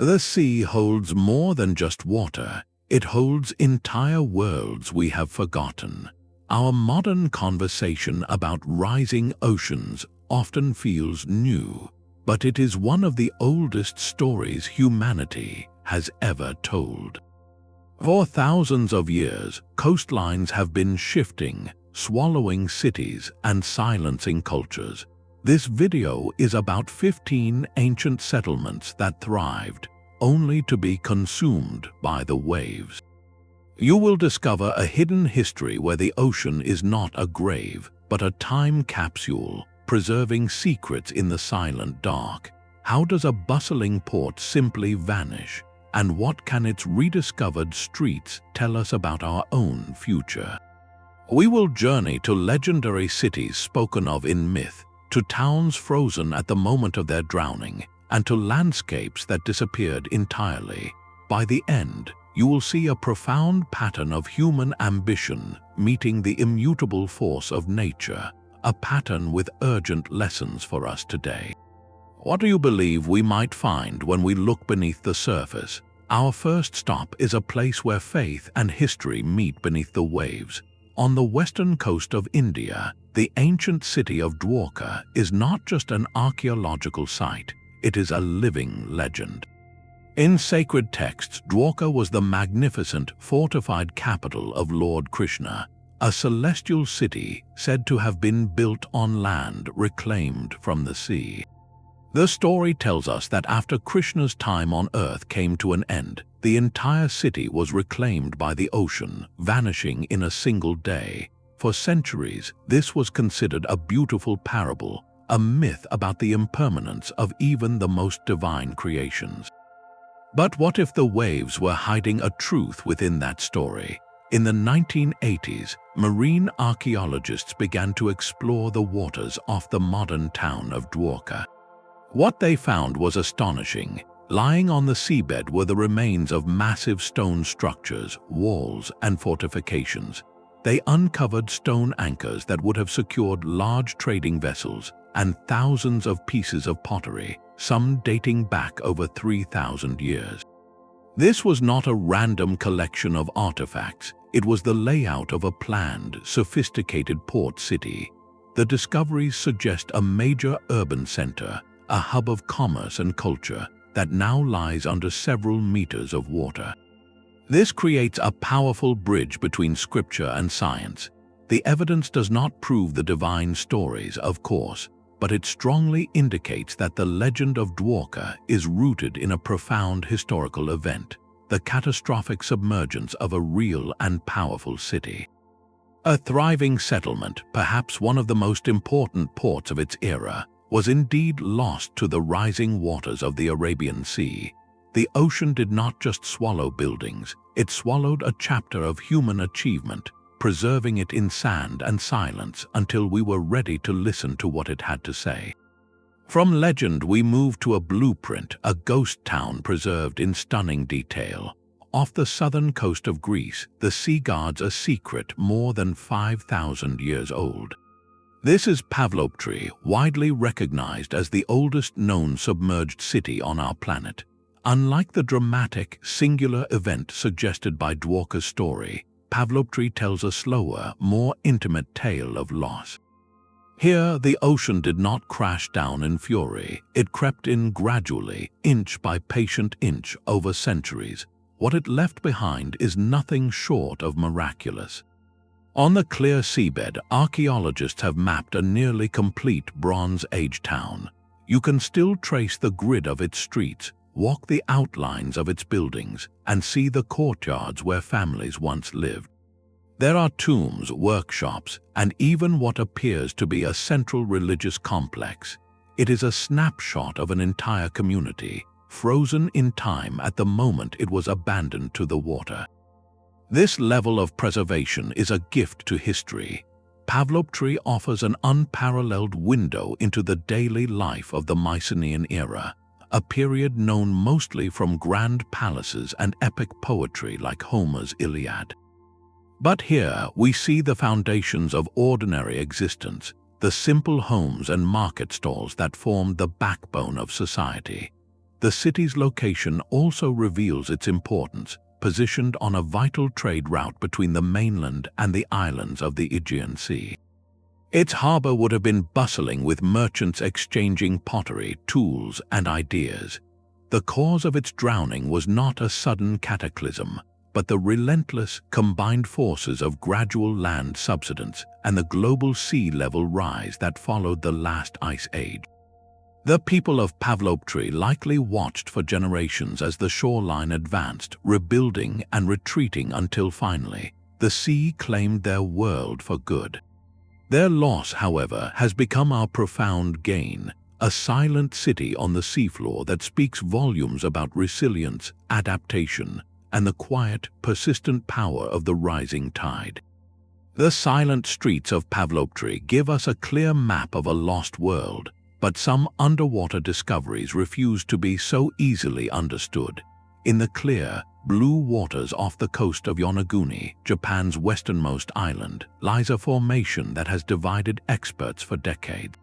The sea holds more than just water. It holds entire worlds we have forgotten. Our modern conversation about rising oceans often feels new, but it is one of the oldest stories humanity has ever told. For thousands of years, coastlines have been shifting, swallowing cities and silencing cultures. This video is about 15 ancient settlements that thrived, only to be consumed by the waves. You will discover a hidden history where the ocean is not a grave, but a time capsule, preserving secrets in the silent dark. How does a bustling port simply vanish? And what can its rediscovered streets tell us about our own future? We will journey to legendary cities spoken of in myth, to towns frozen at the moment of their drowning, and to landscapes that disappeared entirely. By the end, you will see a profound pattern of human ambition meeting the immutable force of nature, a pattern with urgent lessons for us today. What do you believe we might find when we look beneath the surface? Our first stop is a place where faith and history meet beneath the waves. On the western coast of India, the ancient city of Dwarka is not just an archaeological site, it is a living legend. In sacred texts, Dwarka was the magnificent, fortified capital of Lord Krishna, a celestial city said to have been built on land reclaimed from the sea. The story tells us that after Krishna's time on earth came to an end, the entire city was reclaimed by the ocean, vanishing in a single day. For centuries, this was considered a beautiful parable, a myth about the impermanence of even the most divine creations. But what if the waves were hiding a truth within that story? In the 1980s, marine archaeologists began to explore the waters off the modern town of Dwarka. What they found was astonishing. Lying on the seabed were the remains of massive stone structures, walls, and fortifications. They uncovered stone anchors that would have secured large trading vessels and thousands of pieces of pottery, some dating back over 3,000 years. This was not a random collection of artifacts. It was the layout of a planned, sophisticated port city. The discoveries suggest a major urban center, a hub of commerce and culture that now lies under several meters of water. This creates a powerful bridge between scripture and science. The evidence does not prove the divine stories, of course, but it strongly indicates that the legend of Dwarka is rooted in a profound historical event, the catastrophic submergence of a real and powerful city. A thriving settlement, perhaps one of the most important ports of its era, was indeed lost to the rising waters of the Arabian Sea. The ocean did not just swallow buildings, it swallowed a chapter of human achievement, preserving it in sand and silence until we were ready to listen to what it had to say. From legend we move to a blueprint, a ghost town preserved in stunning detail. Off the southern coast of Greece, the sea guards a secret more than 5,000 years old. This is Pavlopetri, widely recognized as the oldest known submerged city on our planet. Unlike the dramatic, singular event suggested by Dwarka's story, Pavlopetri tells a slower, more intimate tale of loss. Here, the ocean did not crash down in fury. It crept in gradually, inch by patient inch, over centuries. What it left behind is nothing short of miraculous. On the clear seabed, archaeologists have mapped a nearly complete Bronze Age town. You can still trace the grid of its streets, walk the outlines of its buildings, and see the courtyards where families once lived. There are tombs, workshops, and even what appears to be a central religious complex. It is a snapshot of an entire community, frozen in time at the moment it was abandoned to the water. This level of preservation is a gift to history. Pavlopetri offers an unparalleled window into the daily life of the Mycenaean era, a period known mostly from grand palaces and epic poetry like Homer's Iliad. But here we see the foundations of ordinary existence, the simple homes and market stalls that formed the backbone of society. The city's location also reveals its importance, positioned on a vital trade route between the mainland and the islands of the Aegean Sea. Its harbor would have been bustling with merchants exchanging pottery, tools, and ideas. The cause of its drowning was not a sudden cataclysm, but the relentless, combined forces of gradual land subsidence and the global sea level rise that followed the last ice age. The people of Pavlopetri likely watched for generations as the shoreline advanced, rebuilding and retreating until finally, the sea claimed their world for good. Their loss, however, has become our profound gain, a silent city on the seafloor that speaks volumes about resilience, adaptation, and the quiet, persistent power of the rising tide. The silent streets of Pavlopetri give us a clear map of a lost world, but some underwater discoveries refuse to be so easily understood. In the clear, blue waters off the coast of Yonaguni, Japan's westernmost island, lies a formation that has divided experts for decades.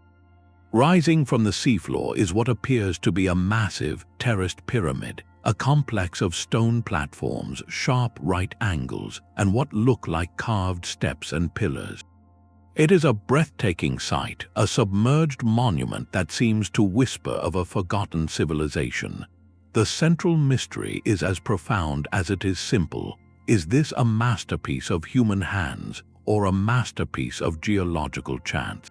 Rising from the seafloor is what appears to be a massive, terraced pyramid, a complex of stone platforms, sharp right angles, and what look like carved steps and pillars. It is a breathtaking sight, a submerged monument that seems to whisper of a forgotten civilization. The central mystery is as profound as it is simple. Is this a masterpiece of human hands or a masterpiece of geological chance?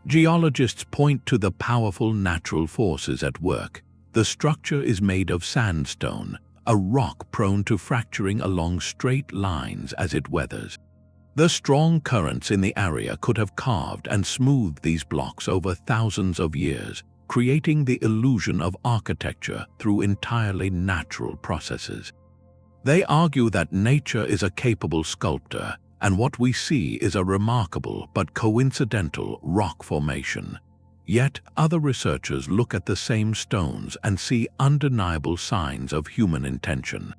Geologists point to the powerful natural forces at work. The structure is made of sandstone, a rock prone to fracturing along straight lines as it weathers. The strong currents in the area could have carved and smoothed these blocks over thousands of years, creating the illusion of architecture through entirely natural processes. They argue that nature is a capable sculptor, and what we see is a remarkable but coincidental rock formation. Yet other researchers look at the same stones and see undeniable signs of human intention.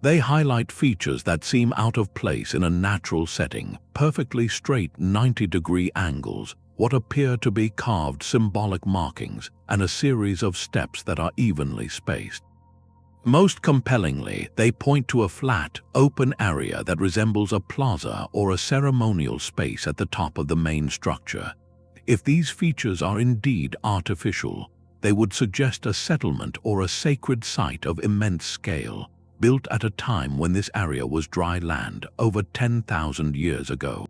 They highlight features that seem out of place in a natural setting, perfectly straight 90-degree angles, what appear to be carved symbolic markings, and a series of steps that are evenly spaced. Most compellingly, they point to a flat, open area that resembles a plaza or a ceremonial space at the top of the main structure. If these features are indeed artificial, they would suggest a settlement or a sacred site of immense scale, built at a time when this area was dry land over 10,000 years ago.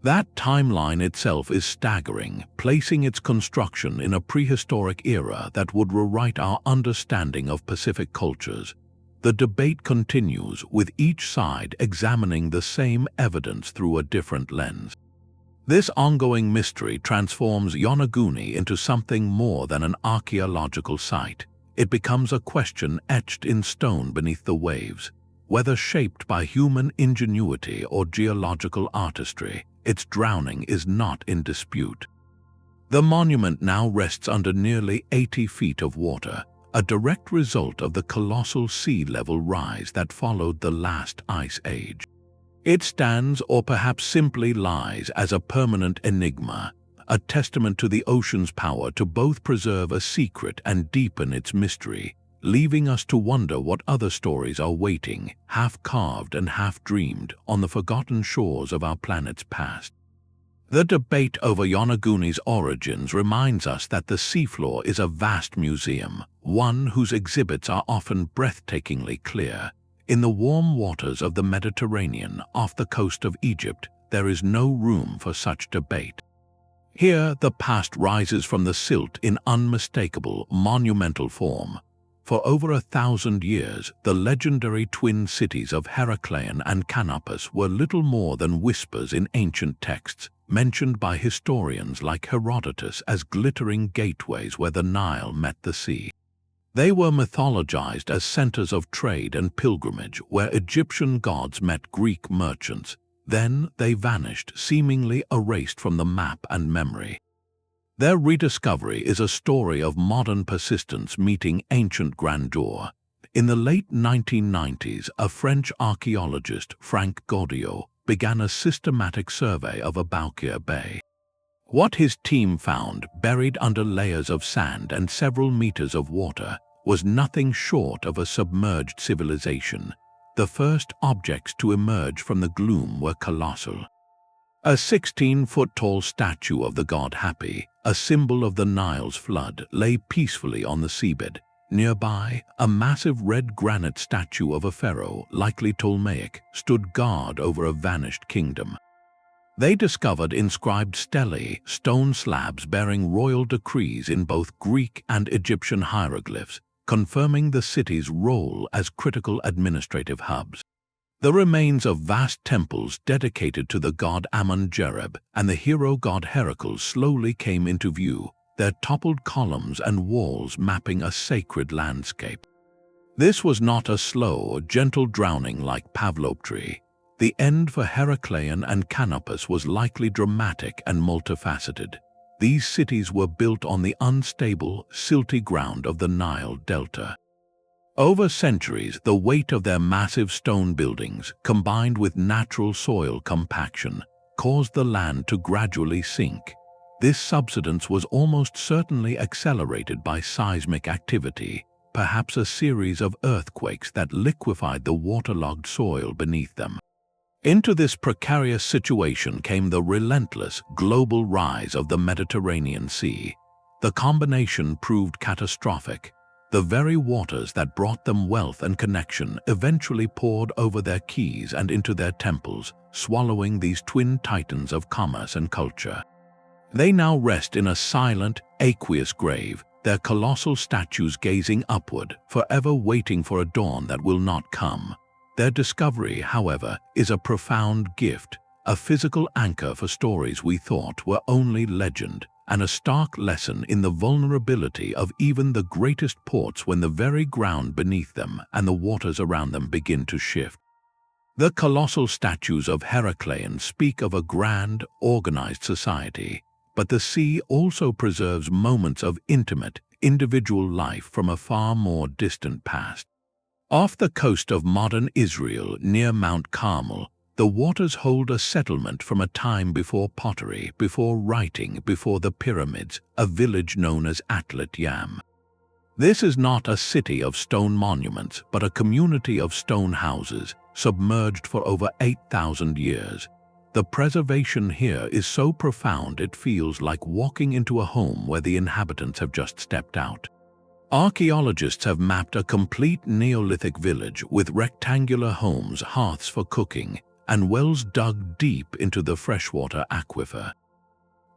That timeline itself is staggering, placing its construction in a prehistoric era that would rewrite our understanding of Pacific cultures. The debate continues, with each side examining the same evidence through a different lens. This ongoing mystery transforms Yonaguni into something more than an archaeological site. It becomes a question etched in stone beneath the waves. Whether shaped by human ingenuity or geological artistry, its drowning is not in dispute. The monument now rests under nearly 80 feet of water, a direct result of the colossal sea level rise that followed the last ice age. It stands, or perhaps simply lies, as a permanent enigma, a testament to the ocean's power to both preserve a secret and deepen its mystery, leaving us to wonder what other stories are waiting, half-carved and half-dreamed, on the forgotten shores of our planet's past. The debate over Yonaguni's origins reminds us that the seafloor is a vast museum, one whose exhibits are often breathtakingly clear. In the warm waters of the Mediterranean off the coast of Egypt, there is no room for such debate. Here, the past rises from the silt in unmistakable, monumental form. For over 1,000 years, the legendary twin cities of Heracleion and Canopus were little more than whispers in ancient texts, mentioned by historians like Herodotus as glittering gateways where the Nile met the sea. They were mythologized as centers of trade and pilgrimage where Egyptian gods met Greek merchants. Then they vanished, seemingly erased from the map and memory. Their rediscovery is a story of modern persistence meeting ancient grandeur. In the late 1990s, a French archaeologist, Frank Gaudiot, began a systematic survey of Baiae. What his team found, buried under layers of sand and several meters of water, was nothing short of a submerged civilization. The first objects to emerge from the gloom were colossal. A 16-foot-tall statue of the god Hapi, a symbol of the Nile's flood, lay peacefully on the seabed. Nearby, a massive red granite statue of a pharaoh, likely Ptolemaic, stood guard over a vanished kingdom. They discovered inscribed stelae, stone slabs bearing royal decrees in both Greek and Egyptian hieroglyphs, confirming the city's role as critical administrative hubs. The remains of vast temples dedicated to the god Amun-Jereb and the hero god Heracles slowly came into view, their toppled columns and walls mapping a sacred landscape. This was not a slow, gentle drowning like Pavlopetri. The end for Heracleion and Canopus was likely dramatic and multifaceted. These cities were built on the unstable, silty ground of the Nile Delta. Over centuries, the weight of their massive stone buildings, combined with natural soil compaction, caused the land to gradually sink. This subsidence was almost certainly accelerated by seismic activity, perhaps a series of earthquakes that liquefied the waterlogged soil beneath them. Into this precarious situation came the relentless, global rise of the Mediterranean Sea. The combination proved catastrophic. The very waters that brought them wealth and connection eventually poured over their quays and into their temples, swallowing these twin titans of commerce and culture. They now rest in a silent, aqueous grave, their colossal statues gazing upward, forever waiting for a dawn that will not come. Their discovery, however, is a profound gift, a physical anchor for stories we thought were only legend, and a stark lesson in the vulnerability of even the greatest ports when the very ground beneath them and the waters around them begin to shift. The colossal statues of Heracleion speak of a grand, organized society, but the sea also preserves moments of intimate, individual life from a far more distant past. Off the coast of modern Israel, near Mount Carmel, the waters hold a settlement from a time before pottery, before writing, before the pyramids, a village known as Atlit-Yam. This is not a city of stone monuments, but a community of stone houses, submerged for over 8,000 years. The preservation here is so profound it feels like walking into a home where the inhabitants have just stepped out. Archaeologists have mapped a complete Neolithic village with rectangular homes, hearths for cooking, and wells dug deep into the freshwater aquifer.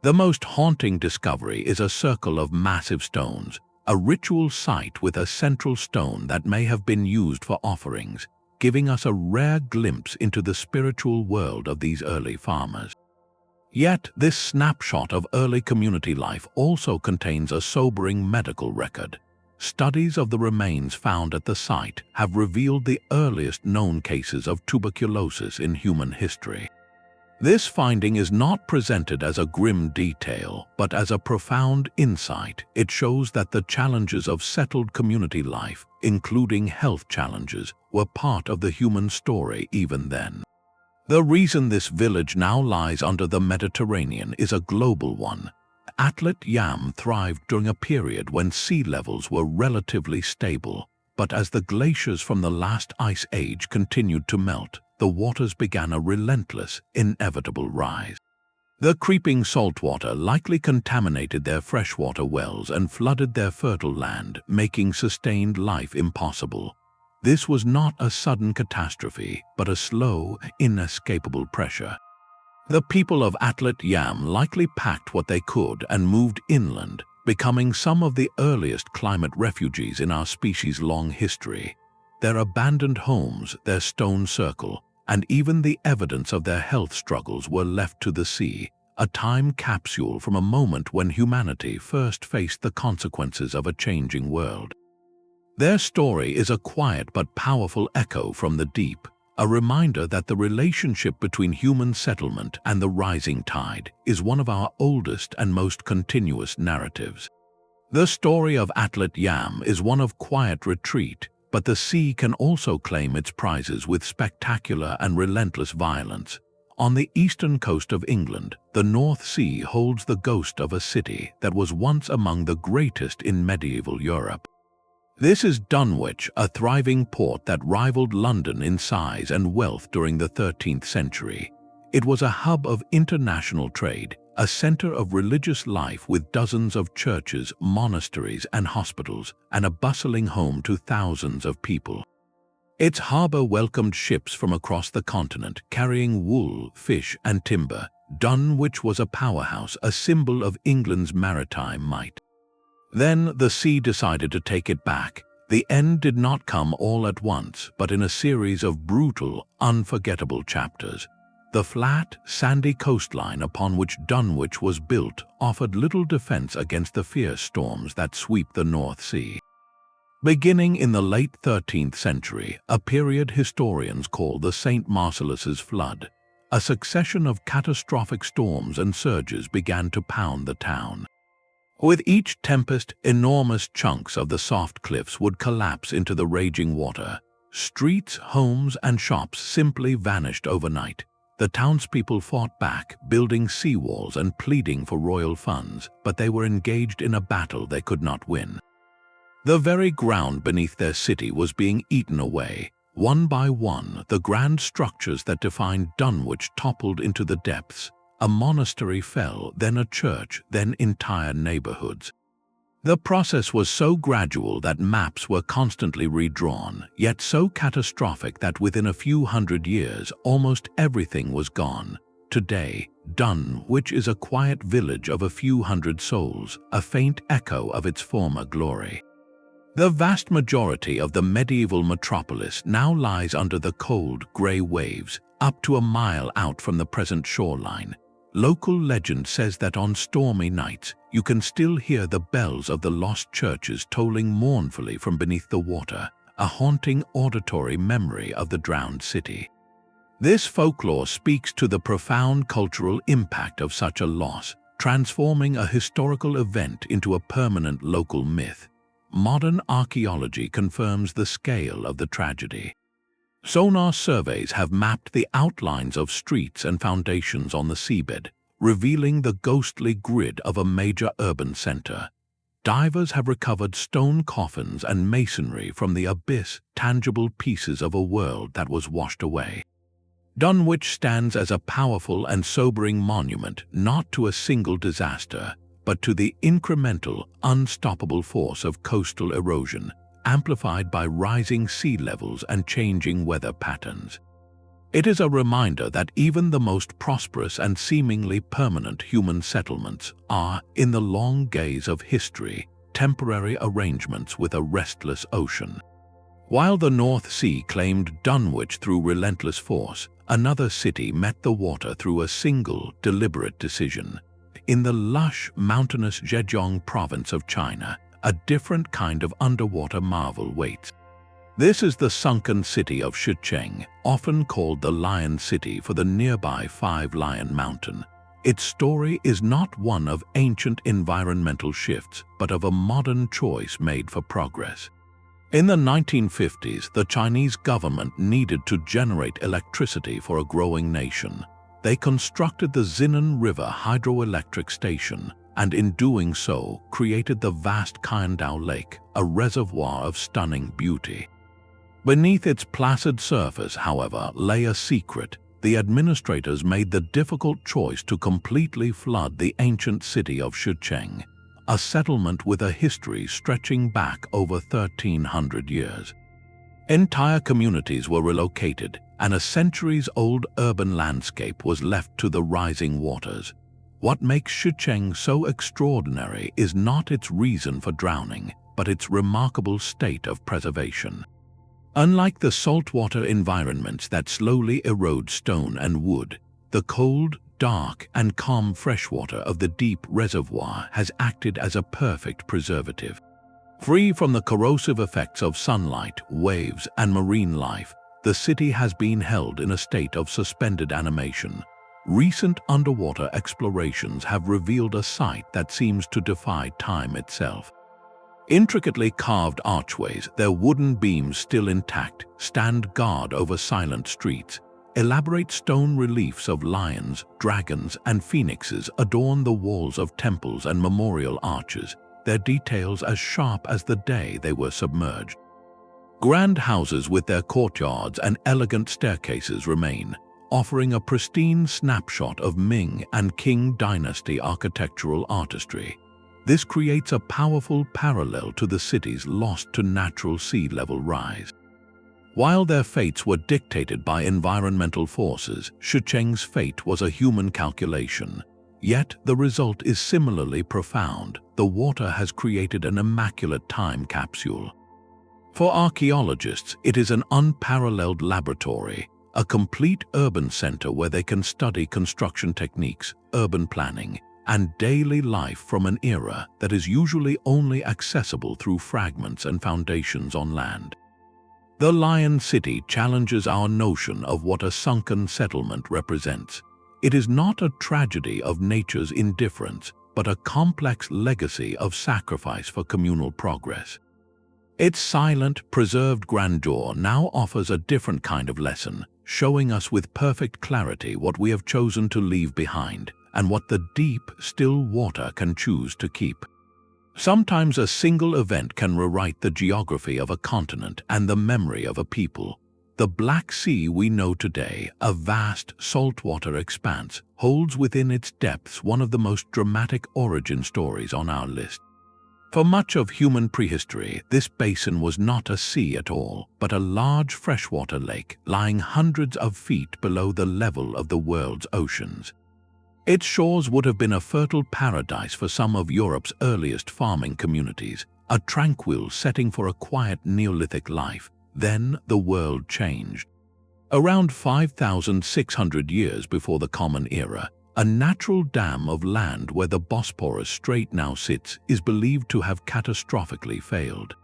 The most haunting discovery is a circle of massive stones, a ritual site with a central stone that may have been used for offerings, giving us a rare glimpse into the spiritual world of these early farmers. Yet, this snapshot of early community life also contains a sobering medical record. Studies of the remains found at the site have revealed the earliest known cases of tuberculosis in human history. This finding is not presented as a grim detail, but as a profound insight. It shows that the challenges of settled community life, including health challenges, were part of the human story even then. The reason this village now lies under the Mediterranean is a global one. Atlit-Yam thrived during a period when sea levels were relatively stable, but as the glaciers from the last ice age continued to melt, the waters began a relentless, inevitable rise. The creeping saltwater likely contaminated their freshwater wells and flooded their fertile land, making sustained life impossible. This was not a sudden catastrophe, but a slow, inescapable pressure. The people of Atlit-Yam likely packed what they could and moved inland, becoming some of the earliest climate refugees in our species' long history. Their abandoned homes, their stone circle, and even the evidence of their health struggles were left to the sea, a time capsule from a moment when humanity first faced the consequences of a changing world. Their story is a quiet but powerful echo from the deep, a reminder that the relationship between human settlement and the rising tide is one of our oldest and most continuous narratives. The story of Atlit-Yam is one of quiet retreat, but the sea can also claim its prizes with spectacular and relentless violence. On the eastern coast of England, the North Sea holds the ghost of a city that was once among the greatest in medieval Europe. This is Dunwich, a thriving port that rivaled London in size and wealth during the 13th century. It was a hub of international trade, a center of religious life with dozens of churches, monasteries, and hospitals, and a bustling home to thousands of people. Its harbor welcomed ships from across the continent, carrying wool, fish, and timber. Dunwich was a powerhouse, a symbol of England's maritime might. Then the sea decided to take it back. The end did not come all at once, but in a series of brutal, unforgettable chapters. The flat, sandy coastline upon which Dunwich was built offered little defense against the fierce storms that sweep the North Sea. Beginning in the late 13th century, a period historians call the St. Marcellus's Flood, a succession of catastrophic storms and surges began to pound the town. With each tempest, enormous chunks of the soft cliffs would collapse into the raging water. Streets, homes, and shops simply vanished overnight. The townspeople fought back, building seawalls and pleading for royal funds, but they were engaged in a battle they could not win. The very ground beneath their city was being eaten away. One by one, the grand structures that defined Dunwich toppled into the depths. A monastery fell, then a church, then entire neighborhoods. The process was so gradual that maps were constantly redrawn, yet so catastrophic that within a few hundred years, almost everything was gone. Today, Dunwich is a quiet village of a few hundred souls, a faint echo of its former glory. The vast majority of the medieval metropolis now lies under the cold, gray waves, up to a mile out from the present shoreline. Local legend says that on stormy nights, you can still hear the bells of the lost churches tolling mournfully from beneath the water, a haunting auditory memory of the drowned city. This folklore speaks to the profound cultural impact of such a loss, transforming a historical event into a permanent local myth. Modern archaeology confirms the scale of the tragedy. Sonar surveys have mapped the outlines of streets and foundations on the seabed, revealing the ghostly grid of a major urban center. Divers have recovered stone coffins and masonry from the abyss, tangible pieces of a world that was washed away. Dunwich stands as a powerful and sobering monument not to a single disaster, but to the incremental, unstoppable force of coastal erosion, amplified by rising sea levels and changing weather patterns. It is a reminder that even the most prosperous and seemingly permanent human settlements are, in the long gaze of history, temporary arrangements with a restless ocean. While the North Sea claimed Dunwich through relentless force, another city met the water through a single, deliberate decision. In the lush, mountainous Zhejiang province of China, a different kind of underwater marvel waits. This is the sunken city of Shicheng, often called the Lion City for the nearby Five-Lion Mountain. Its story is not one of ancient environmental shifts, but of a modern choice made for progress. In the 1950s, the Chinese government needed to generate electricity for a growing nation. They constructed the Xinan River Hydroelectric Station, and in doing so, created the vast Qingdao Lake, a reservoir of stunning beauty. Beneath its placid surface, however, lay a secret. The administrators made the difficult choice to completely flood the ancient city of Shicheng, a settlement with a history stretching back over 1,300 years. Entire communities were relocated, and a centuries-old urban landscape was left to the rising waters. What makes Shicheng so extraordinary is not its reason for drowning, but its remarkable state of preservation. Unlike the saltwater environments that slowly erode stone and wood, the cold, dark, and calm freshwater of the deep reservoir has acted as a perfect preservative. Free from the corrosive effects of sunlight, waves, and marine life, the city has been held in a state of suspended animation. Recent underwater explorations have revealed a site that seems to defy time itself. Intricately carved archways, their wooden beams still intact, stand guard over silent streets. Elaborate stone reliefs of lions, dragons, and phoenixes adorn the walls of temples and memorial arches, their details as sharp as the day they were submerged. Grand houses with their courtyards and elegant staircases remain, offering a pristine snapshot of Ming and Qing dynasty architectural artistry. This creates a powerful parallel to the cities lost to natural sea level rise. While their fates were dictated by environmental forces, Shicheng's fate was a human calculation. Yet the result is similarly profound. The water has created an immaculate time capsule. For archaeologists, it is an unparalleled laboratory, a complete urban center where they can study construction techniques, urban planning, and daily life from an era that is usually only accessible through fragments and foundations on land. The Lion City challenges our notion of what a sunken settlement represents. It is not a tragedy of nature's indifference, but a complex legacy of sacrifice for communal progress. Its silent, preserved grandeur now offers a different kind of lesson, showing us with perfect clarity what we have chosen to leave behind and what the deep, still water can choose to keep. Sometimes a single event can rewrite the geography of a continent and the memory of a people. The Black Sea we know today, a vast saltwater expanse, holds within its depths one of the most dramatic origin stories on our list. For much of human prehistory, this basin was not a sea at all, but a large freshwater lake lying hundreds of feet below the level of the world's oceans. Its shores would have been a fertile paradise for some of Europe's earliest farming communities, a tranquil setting for a quiet Neolithic life. Then the world changed. Around 5,600 years before the Common Era, a natural dam of land where the Bosporus Strait now sits is believed to have catastrophically failed.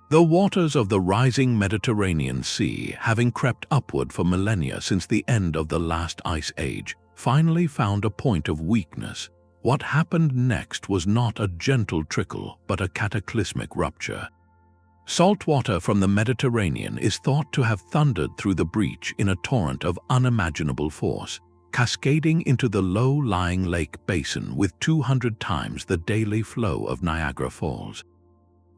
The waters of the rising Mediterranean Sea, having crept upward for millennia since the end of the last ice age, finally found a point of weakness. What happened next was not a gentle trickle, but a cataclysmic rupture. Salt water from the Mediterranean is thought to have thundered through the breach in a torrent of unimaginable force, cascading into the low-lying lake basin with 200 times the daily flow of Niagara Falls.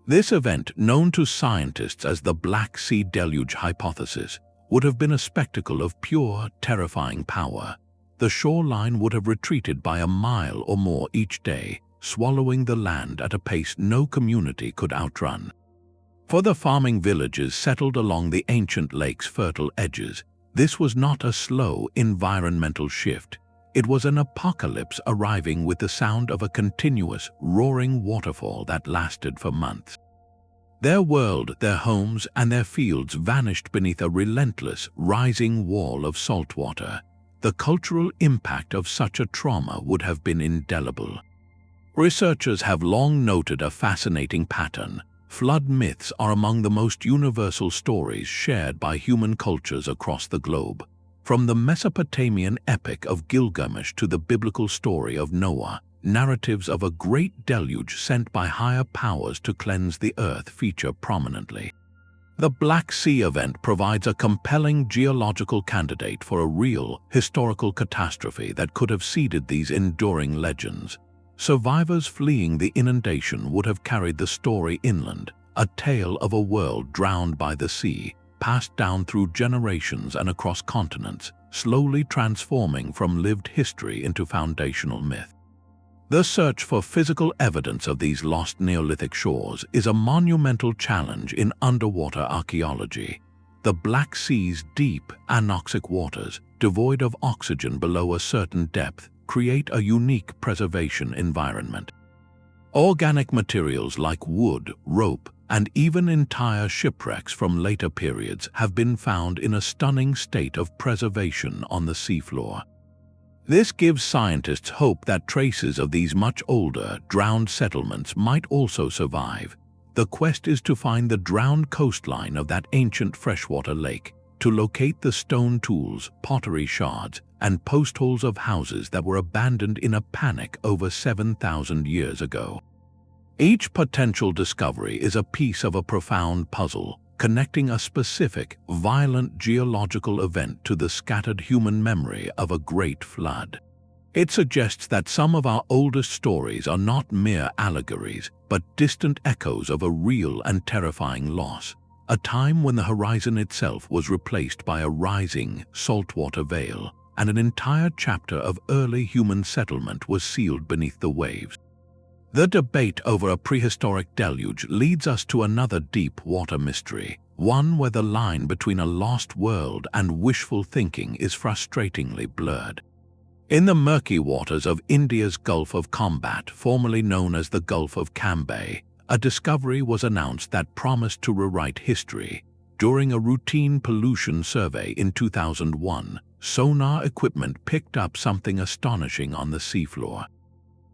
This event, known to scientists as the Black Sea Deluge hypothesis, would have been a spectacle of pure, terrifying power. The shoreline would have retreated by a mile or more each day, swallowing the land at a pace no community could outrun. For the farming villages settled along the ancient lake's fertile edges, this was not a slow environmental shift. It was an apocalypse arriving with the sound of a continuous, roaring waterfall that lasted for months. Their world, their homes, and their fields vanished beneath a relentless, rising wall of salt water. The cultural impact of such a trauma would have been indelible. Researchers have long noted a fascinating pattern. Flood myths are among the most universal stories shared by human cultures across the globe. From the Mesopotamian epic of Gilgamesh to the biblical story of Noah, narratives of a great deluge sent by higher powers to cleanse the earth feature prominently. The Black Sea event provides a compelling geological candidate for a real, historical catastrophe that could have seeded these enduring legends. Survivors fleeing the inundation would have carried the story inland, a tale of a world drowned by the sea, passed down through generations and across continents, slowly transforming from lived history into foundational myth. The search for physical evidence of these lost Neolithic shores is a monumental challenge in underwater archaeology. The Black Sea's deep, anoxic waters, devoid of oxygen below a certain depth, create a unique preservation environment. Organic materials like wood, rope, and even entire shipwrecks from later periods have been found in a stunning state of preservation on the seafloor. This gives scientists hope that traces of these much older, drowned settlements might also survive. The quest is to find the drowned coastline of that ancient freshwater lake, to locate the stone tools, pottery shards, and post holes of houses that were abandoned in a panic over 7,000 years ago. Each potential discovery is a piece of a profound puzzle, connecting a specific, violent geological event to the scattered human memory of a great flood. It suggests that some of our oldest stories are not mere allegories, but distant echoes of a real and terrifying loss, a time when the horizon itself was replaced by a rising, saltwater veil, and an entire chapter of early human settlement was sealed beneath the waves. The debate over a prehistoric deluge leads us to another deep water mystery, one where the line between a lost world and wishful thinking is frustratingly blurred. In the murky waters of India's Gulf of Cambay, formerly known as the Gulf of Cambay, a discovery was announced that promised to rewrite history. During a routine pollution survey in 2001, sonar equipment picked up something astonishing on the seafloor.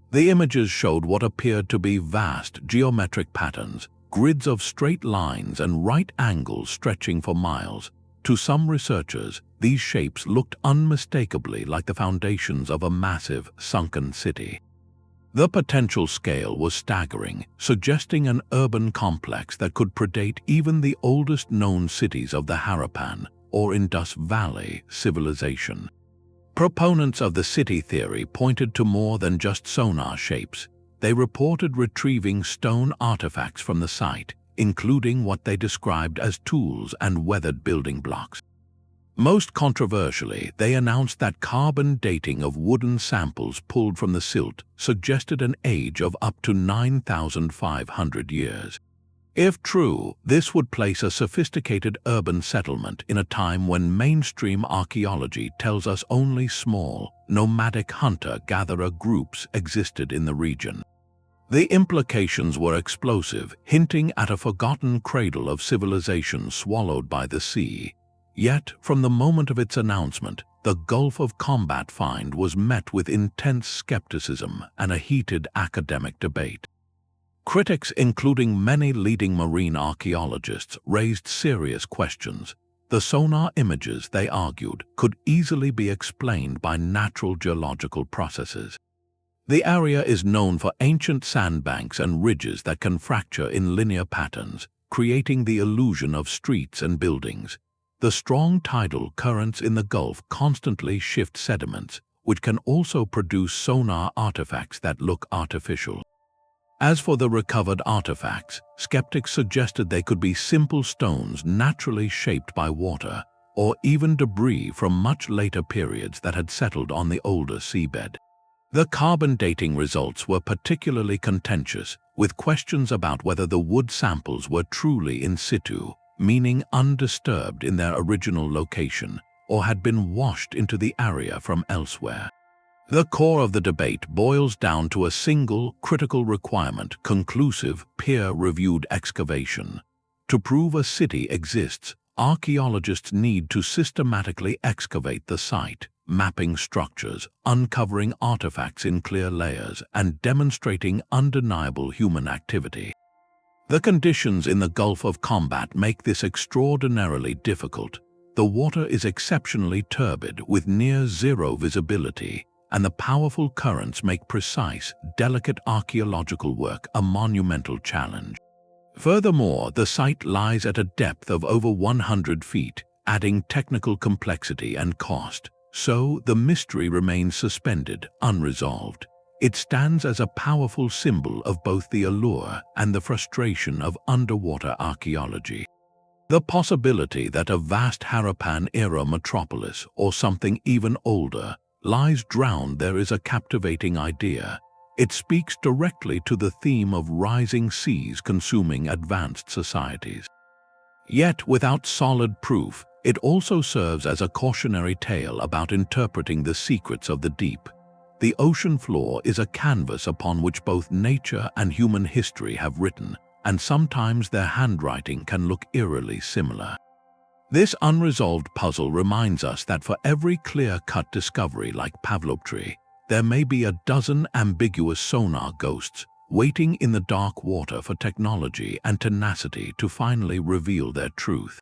The images showed what appeared to be vast geometric patterns, grids of straight lines and right angles stretching for miles. To some researchers, these shapes looked unmistakably like the foundations of a massive, sunken city. The potential scale was staggering, suggesting an urban complex that could predate even the oldest known cities of the Harappan or Indus Valley civilization. Proponents of the city theory pointed to more than just sonar shapes. They reported retrieving stone artifacts from the site, including what they described as tools and weathered building blocks. Most controversially, they announced that carbon dating of wooden samples pulled from the silt suggested an age of up to 9,500 years. If true, this would place a sophisticated urban settlement in a time when mainstream archaeology tells us only small, nomadic hunter-gatherer groups existed in the region. The implications were explosive, hinting at a forgotten cradle of civilization swallowed by the sea. Yet, from the moment of its announcement, the Gulf of Cambay find was met with intense skepticism and a heated academic debate. Critics, including many leading marine archaeologists, raised serious questions. The sonar images, they argued, could easily be explained by natural geological processes. The area is known for ancient sandbanks and ridges that can fracture in linear patterns, creating the illusion of streets and buildings. The strong tidal currents in the Gulf constantly shift sediments, which can also produce sonar artifacts that look artificial. As for the recovered artifacts, skeptics suggested they could be simple stones naturally shaped by water, or even debris from much later periods that had settled on the older seabed. The carbon dating results were particularly contentious, with questions about whether the wood samples were truly in situ, meaning undisturbed in their original location, or had been washed into the area from elsewhere. The core of the debate boils down to a single critical requirement: conclusive, peer-reviewed excavation. To prove a city exists, archaeologists need to systematically excavate the site, mapping structures, uncovering artifacts in clear layers, and demonstrating undeniable human activity. The conditions in the Gulf of Cambay make this extraordinarily difficult. The water is exceptionally turbid with near-zero visibility, and the powerful currents make precise, delicate archaeological work a monumental challenge. Furthermore, the site lies at a depth of over 100 feet, adding technical complexity and cost. So, the mystery remains suspended, unresolved. It stands as a powerful symbol of both the allure and the frustration of underwater archaeology. The possibility that a vast Harappan-era metropolis, or something even older, lies drowned there is a captivating idea. It speaks directly to the theme of rising seas consuming advanced societies. Yet, without solid proof, it also serves as a cautionary tale about interpreting the secrets of the deep. The ocean floor is a canvas upon which both nature and human history have written, and sometimes their handwriting can look eerily similar. This unresolved puzzle reminds us that for every clear-cut discovery like Pavlopetri, there may be a dozen ambiguous sonar ghosts waiting in the dark water for technology and tenacity to finally reveal their truth.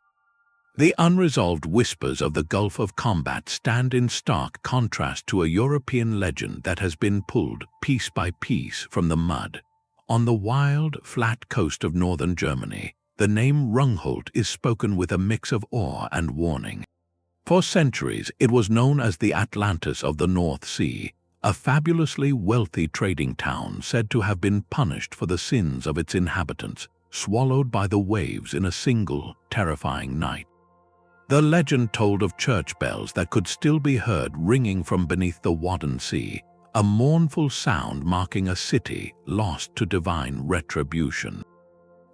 The unresolved whispers of the Gulf of Cambay stand in stark contrast to a European legend that has been pulled piece by piece from the mud. On the wild, flat coast of northern Germany, the name Rungholt is spoken with a mix of awe and warning. For centuries, it was known as the Atlantis of the North Sea, a fabulously wealthy trading town said to have been punished for the sins of its inhabitants, swallowed by the waves in a single, terrifying night. The legend told of church bells that could still be heard ringing from beneath the Wadden Sea, a mournful sound marking a city lost to divine retribution.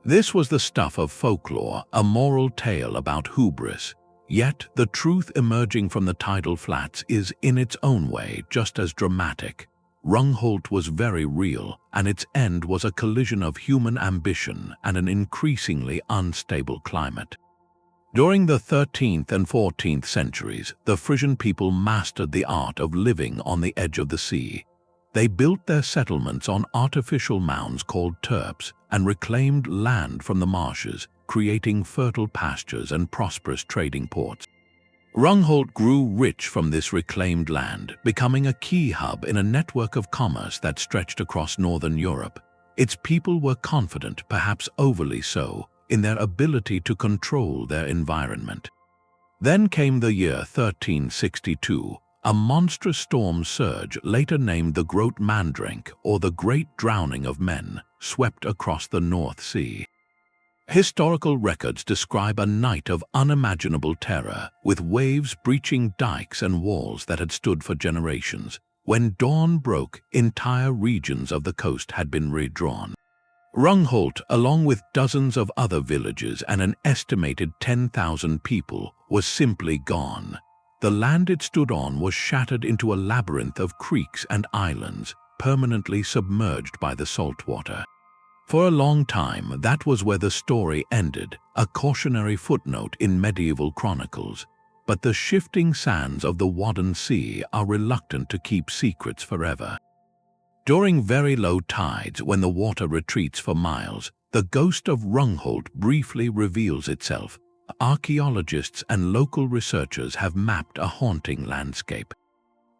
This was the stuff of folklore, a moral tale about hubris. Yet the truth emerging from the tidal flats is, in its own way, just as dramatic. Rungholt was very real, and its end was a collision of human ambition and an increasingly unstable climate. During the 13th and 14th centuries, the Frisian people mastered the art of living on the edge of the sea. They built their settlements on artificial mounds called terps and reclaimed land from the marshes, creating fertile pastures and prosperous trading ports. Rungholt grew rich from this reclaimed land, becoming a key hub in a network of commerce that stretched across northern Europe. Its people were confident, perhaps overly so, in their ability to control their environment. Then came the year 1362. A monstrous storm surge, later named the Groot Mandrenk, or the Great Drowning of Men, swept across the North Sea. Historical records describe a night of unimaginable terror, with waves breaching dikes and walls that had stood for generations. When dawn broke, entire regions of the coast had been redrawn. Rungholt, along with dozens of other villages and an estimated 10,000 people, was simply gone. The land it stood on was shattered into a labyrinth of creeks and islands, permanently submerged by the saltwater. For a long time, that was where the story ended, a cautionary footnote in medieval chronicles. But the shifting sands of the Wadden Sea are reluctant to keep secrets forever. During very low tides, when the water retreats for miles, the ghost of Rungholt briefly reveals itself. Archaeologists and local researchers have mapped a haunting landscape.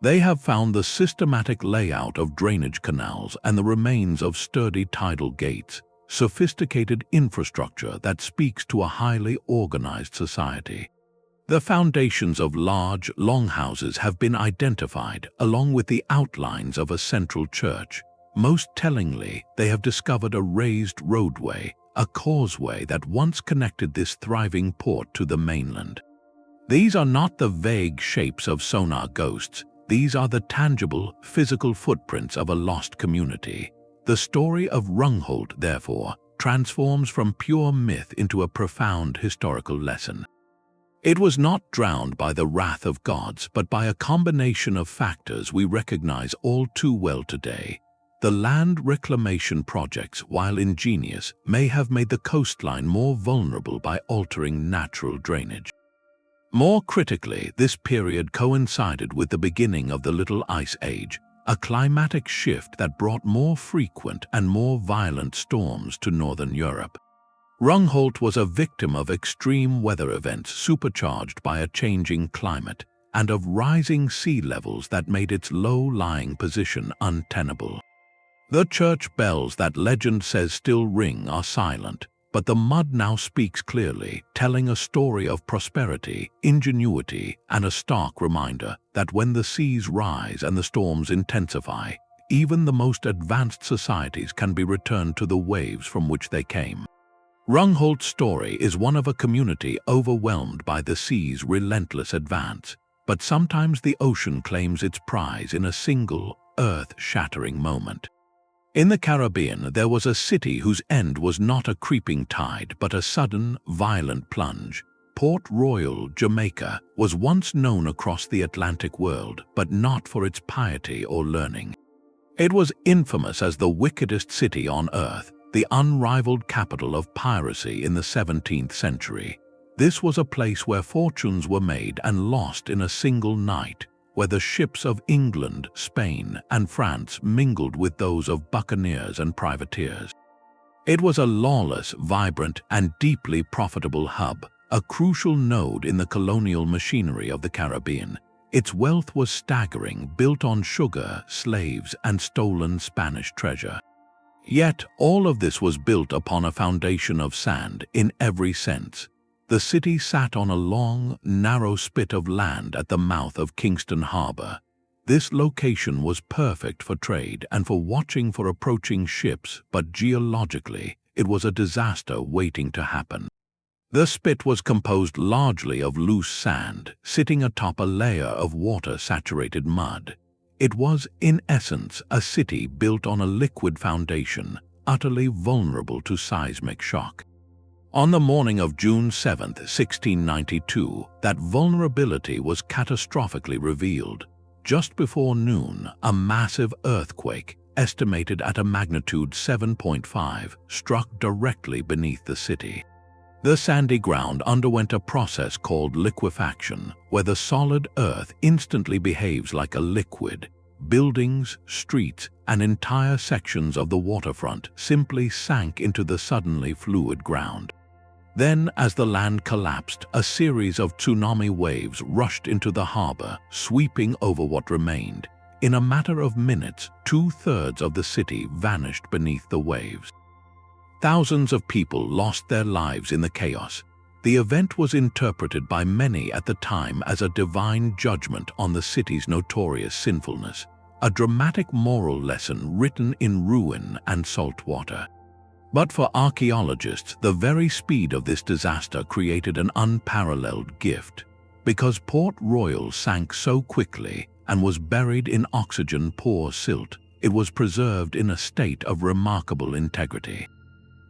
They have found the systematic layout of drainage canals and the remains of sturdy tidal gates, sophisticated infrastructure that speaks to a highly organized society. The foundations of large, longhouses have been identified, along with the outlines of a central church. Most tellingly, they have discovered a raised roadway, a causeway that once connected this thriving port to the mainland. These are not the vague shapes of sonar ghosts. These are the tangible, physical footprints of a lost community. The story of Rungholt, therefore, transforms from pure myth into a profound historical lesson. It was not drowned by the wrath of gods, but by a combination of factors we recognize all too well today. The land reclamation projects, while ingenious, may have made the coastline more vulnerable by altering natural drainage. More critically, this period coincided with the beginning of the Little Ice Age, a climatic shift that brought more frequent and more violent storms to northern Europe. Rungholt was a victim of extreme weather events supercharged by a changing climate and of rising sea levels that made its low-lying position untenable. The church bells that legend says still ring are silent, but the mud now speaks clearly, telling a story of prosperity, ingenuity, and a stark reminder that when the seas rise and the storms intensify, even the most advanced societies can be returned to the waves from which they came. Rungholt's story is one of a community overwhelmed by the sea's relentless advance, but sometimes the ocean claims its prize in a single, earth-shattering moment. In the Caribbean, there was a city whose end was not a creeping tide, but a sudden, violent plunge. Port Royal, Jamaica, was once known across the Atlantic world, but not for its piety or learning. It was infamous as the wickedest city on earth, the unrivaled capital of piracy in the 17th century. This was a place where fortunes were made and lost in a single night, where the ships of England, Spain, and France mingled with those of buccaneers and privateers. It was a lawless, vibrant, and deeply profitable hub, a crucial node in the colonial machinery of the Caribbean. Its wealth was staggering, built on sugar, slaves, and stolen Spanish treasure. Yet all of this was built upon a foundation of sand in every sense. The city sat on a long, narrow spit of land at the mouth of Kingston Harbor. This location was perfect for trade and for watching for approaching ships, but geologically, it was a disaster waiting to happen. The spit was composed largely of loose sand, sitting atop a layer of water-saturated mud. It was, in essence, a city built on a liquid foundation, utterly vulnerable to seismic shock. On the morning of June 7, 1692, that vulnerability was catastrophically revealed. Just before noon, a massive earthquake, estimated at a magnitude 7.5, struck directly beneath the city. The sandy ground underwent a process called liquefaction, where the solid earth instantly behaves like a liquid. Buildings, streets, and entire sections of the waterfront simply sank into the suddenly fluid ground. Then, as the land collapsed, a series of tsunami waves rushed into the harbor, sweeping over what remained. In a matter of minutes, 2/3 of the city vanished beneath the waves. Thousands of people lost their lives in the chaos. The event was interpreted by many at the time as a divine judgment on the city's notorious sinfulness, a dramatic moral lesson written in ruin and salt water. But for archaeologists, the very speed of this disaster created an unparalleled gift. Because Port Royal sank so quickly and was buried in oxygen-poor silt, it was preserved in a state of remarkable integrity.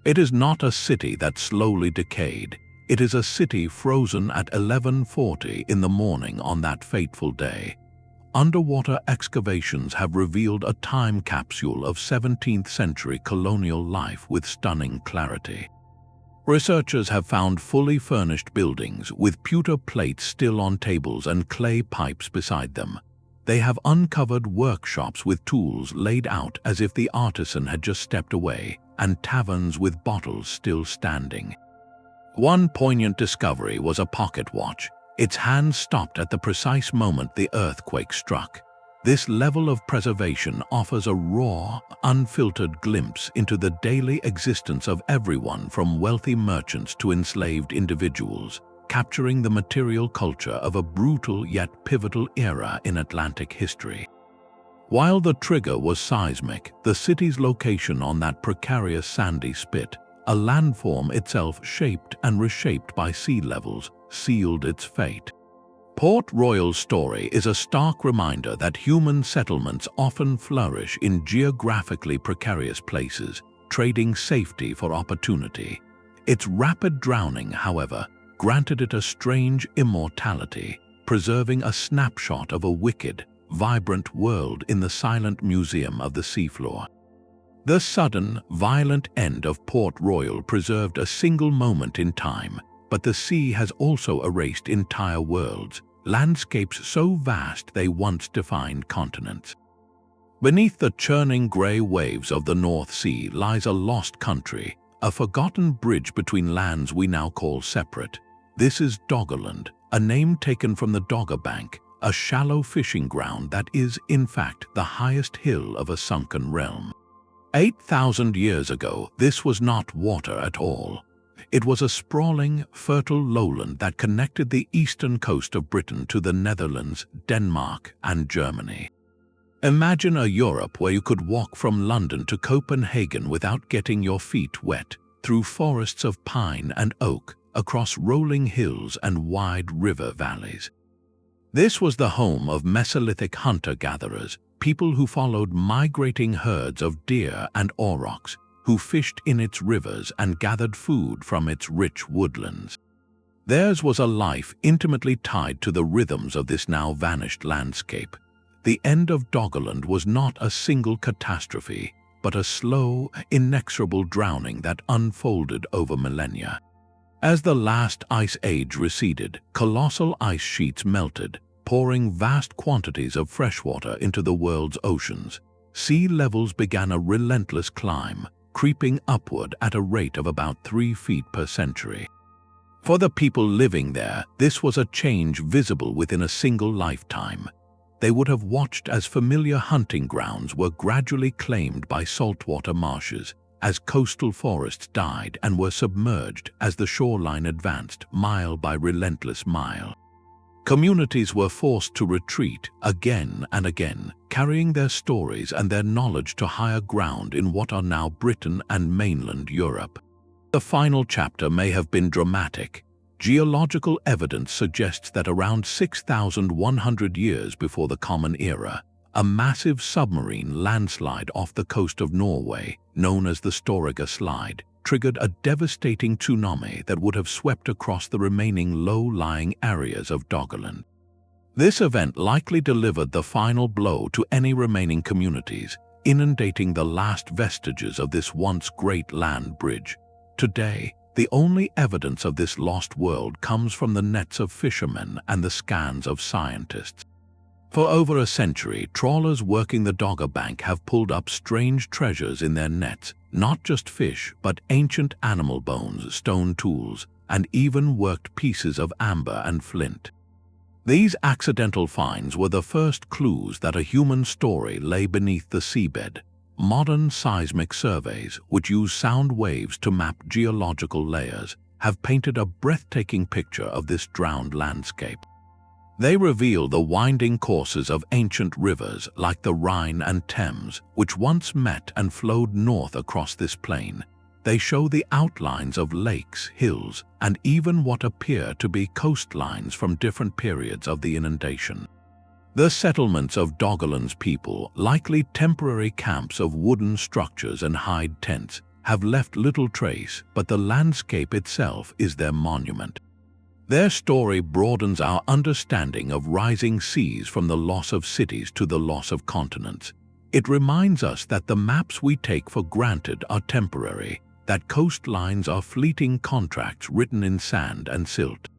It is not a city that slowly decayed. It is a city frozen at 11:40 in the morning on that fateful day. Underwater excavations have revealed a time capsule of 17th-century colonial life with stunning clarity. Researchers have found fully furnished buildings with pewter plates still on tables and clay pipes beside them. They have uncovered workshops with tools laid out as if the artisan had just stepped away, and taverns with bottles still standing. One poignant discovery was a pocket watch. Its hands stopped at the precise moment the earthquake struck. This level of preservation offers a raw, unfiltered glimpse into the daily existence of everyone from wealthy merchants to enslaved individuals, capturing the material culture of a brutal yet pivotal era in Atlantic history. While the trigger was seismic, the city's location on that precarious sandy spit, a landform itself shaped and reshaped by sea levels, sealed its fate. Port Royal's story is a stark reminder that human settlements often flourish in geographically precarious places, trading safety for opportunity. Its rapid drowning, however, granted it a strange immortality, preserving a snapshot of a wicked, vibrant world in the silent museum of the seafloor. The sudden, violent end of Port Royal preserved a single moment in time, but the sea has also erased entire worlds, landscapes so vast they once defined continents. Beneath the churning grey waves of the North Sea lies a lost country, a forgotten bridge between lands we now call separate. This is Doggerland, a name taken from the Dogger Bank, a shallow fishing ground that is, in fact, the highest hill of a sunken realm. 8,000 years ago, this was not water at all. It was a sprawling, fertile lowland that connected the eastern coast of Britain to the Netherlands, Denmark, and Germany. Imagine a Europe where you could walk from London to Copenhagen without getting your feet wet, through forests of pine and oak, across rolling hills and wide river valleys. This was the home of Mesolithic hunter-gatherers, people who followed migrating herds of deer and aurochs, who fished in its rivers and gathered food from its rich woodlands. Theirs was a life intimately tied to the rhythms of this now vanished landscape. The end of Doggerland was not a single catastrophe, but a slow, inexorable drowning that unfolded over millennia. As the last ice age receded, colossal ice sheets melted, pouring vast quantities of freshwater into the world's oceans. Sea levels began a relentless climb, creeping upward at a rate of about 3 feet per century. For the people living there, this was a change visible within a single lifetime. They would have watched as familiar hunting grounds were gradually claimed by saltwater marshes, as coastal forests died and were submerged as the shoreline advanced mile by relentless mile. Communities were forced to retreat again and again, carrying their stories and their knowledge to higher ground in what are now Britain and mainland Europe. The final chapter may have been dramatic. Geological evidence suggests that around 6,100 years before the Common Era, a massive submarine landslide off the coast of Norway, known as the Storegga Slide, triggered a devastating tsunami that would have swept across the remaining low-lying areas of Doggerland. This event likely delivered the final blow to any remaining communities, inundating the last vestiges of this once great land bridge. Today, the only evidence of this lost world comes from the nets of fishermen and the scans of scientists. For over a century, trawlers working the Dogger Bank have pulled up strange treasures in their nets, not just fish, but ancient animal bones, stone tools, and even worked pieces of amber and flint. These accidental finds were the first clues that a human story lay beneath the seabed. Modern seismic surveys, which use sound waves to map geological layers, have painted a breathtaking picture of this drowned landscape. They reveal the winding courses of ancient rivers like the Rhine and Thames, which once met and flowed north across this plain. They show the outlines of lakes, hills, and even what appear to be coastlines from different periods of the inundation. The settlements of Doggerland's people, likely temporary camps of wooden structures and hide tents, have left little trace, but the landscape itself is their monument. Their story broadens our understanding of rising seas, from the loss of cities to the loss of continents. It reminds us that the maps we take for granted are temporary, that coastlines are fleeting contracts written in sand and silt.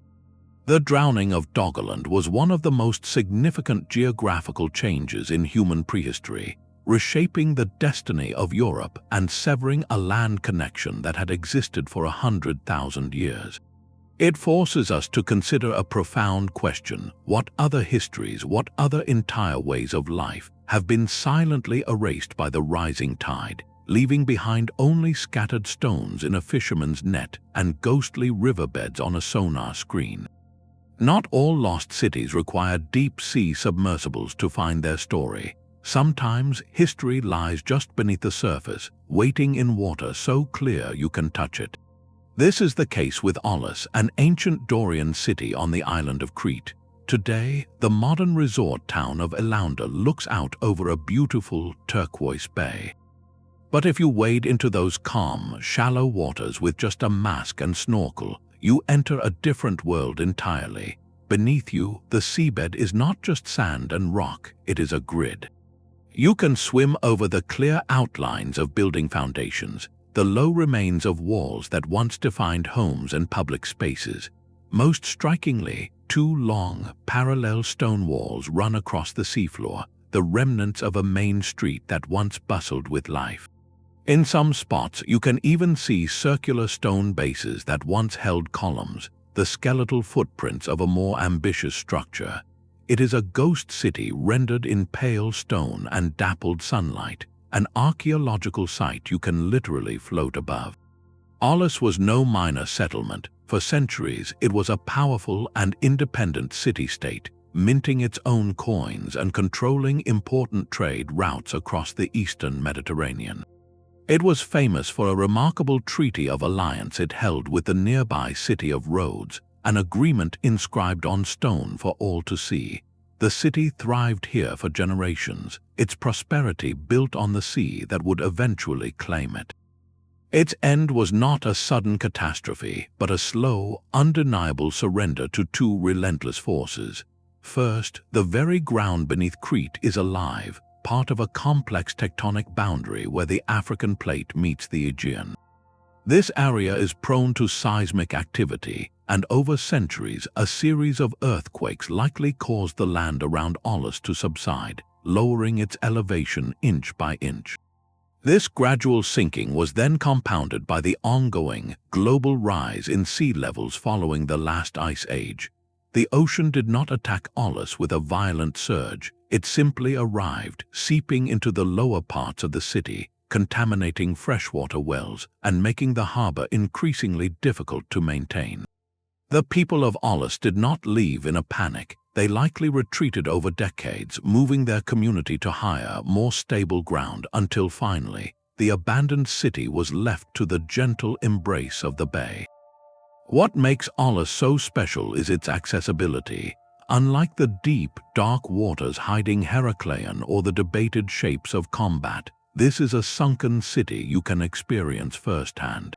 The drowning of Doggerland was one of the most significant geographical changes in human prehistory, reshaping the destiny of Europe and severing a land connection that had existed for 100,000 years. It forces us to consider a profound question: what other histories, what other entire ways of life have been silently erased by the rising tide, leaving behind only scattered stones in a fisherman's net and ghostly riverbeds on a sonar screen? Not all lost cities require deep-sea submersibles to find their story. Sometimes history lies just beneath the surface, waiting in water so clear you can touch it. This is the case with Aulis, an ancient Dorian city on the island of Crete. Today, the modern resort town of Elaunda looks out over a beautiful turquoise bay. But if you wade into those calm, shallow waters with just a mask and snorkel, you enter a different world entirely. Beneath you, the seabed is not just sand and rock, it is a grid. You can swim over the clear outlines of building foundations, the low remains of walls that once defined homes and public spaces. Most strikingly, two long, parallel stone walls run across the seafloor, the remnants of a main street that once bustled with life. In some spots, you can even see circular stone bases that once held columns, the skeletal footprints of a more ambitious structure. It is a ghost city rendered in pale stone and dappled sunlight, an archaeological site you can literally float above. Aulis was no minor settlement. For centuries, it was a powerful and independent city-state, minting its own coins and controlling important trade routes across the eastern Mediterranean. It was famous for a remarkable treaty of alliance it held with the nearby city of Rhodes, an agreement inscribed on stone for all to see. The city thrived here for generations, its prosperity built on the sea that would eventually claim it. Its end was not a sudden catastrophe, but a slow, undeniable surrender to two relentless forces. First, the very ground beneath Crete is alive, part of a complex tectonic boundary where the African plate meets the Aegean. This area is prone to seismic activity, and over centuries, a series of earthquakes likely caused the land around Aulis to subside, lowering its elevation inch by inch. This gradual sinking was then compounded by the ongoing, global rise in sea levels following the last ice age. The ocean did not attack Aulis with a violent surge. It simply arrived, seeping into the lower parts of the city, contaminating freshwater wells and making the harbor increasingly difficult to maintain. The people of Aulis did not leave in a panic. They likely retreated over decades, moving their community to higher, more stable ground until finally, the abandoned city was left to the gentle embrace of the bay. What makes Aulis so special is its accessibility. Unlike the deep, dark waters hiding Heracleion or the debated shapes of combat, this is a sunken city you can experience firsthand.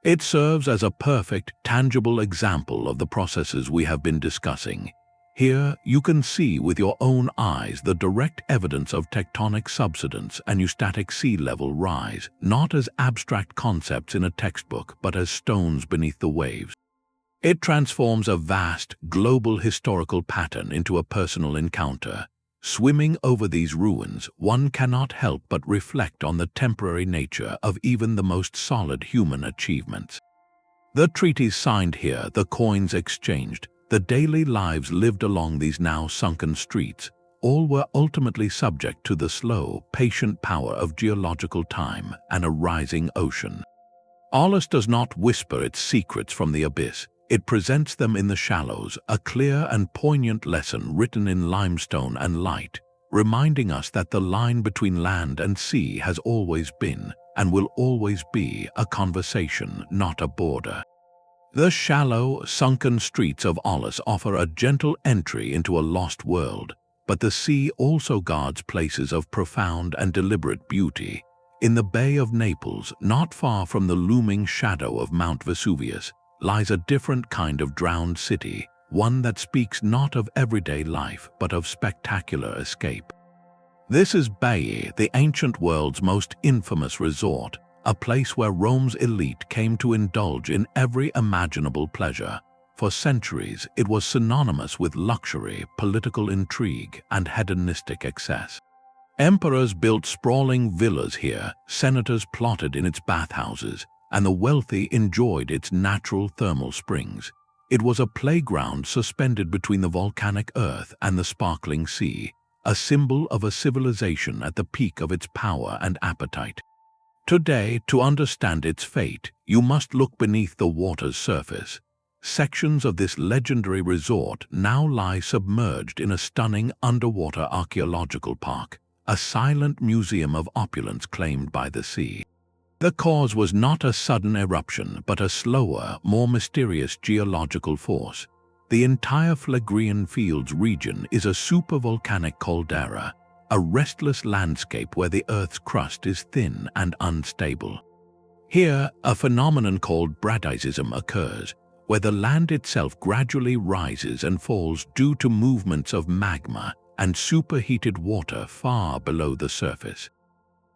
It serves as a perfect, tangible example of the processes we have been discussing. Here, you can see with your own eyes the direct evidence of tectonic subsidence and eustatic sea level rise, not as abstract concepts in a textbook, but as stones beneath the waves. It transforms a vast, global historical pattern into a personal encounter. Swimming over these ruins, one cannot help but reflect on the temporary nature of even the most solid human achievements. The treaties signed here, the coins exchanged, the daily lives lived along these now sunken streets, all were ultimately subject to the slow, patient power of geological time and a rising ocean. Aulis does not whisper its secrets from the abyss. It presents them in the shallows, a clear and poignant lesson written in limestone and light, reminding us that the line between land and sea has always been, and will always be, a conversation, not a border. The shallow, sunken streets of Aulis offer a gentle entry into a lost world, but the sea also guards places of profound and deliberate beauty. In the Bay of Naples, not far from the looming shadow of Mount Vesuvius, lies a different kind of drowned city, one that speaks not of everyday life but of spectacular escape. This is Baiae, the ancient world's most infamous resort, a place where Rome's elite came to indulge in every imaginable pleasure. For centuries, it was synonymous with luxury, political intrigue, and hedonistic excess. Emperors built sprawling villas here, senators plotted in its bathhouses, and the wealthy enjoyed its natural thermal springs. It was a playground suspended between the volcanic earth and the sparkling sea, a symbol of a civilization at the peak of its power and appetite. Today, to understand its fate, you must look beneath the water's surface. Sections of this legendary resort now lie submerged in a stunning underwater archaeological park, a silent museum of opulence claimed by the sea. The cause was not a sudden eruption, but a slower, more mysterious geological force. The entire Phlegrean Fields region is a supervolcanic caldera, a restless landscape where the Earth's crust is thin and unstable. Here, a phenomenon called bradyseism occurs, where the land itself gradually rises and falls due to movements of magma and superheated water far below the surface.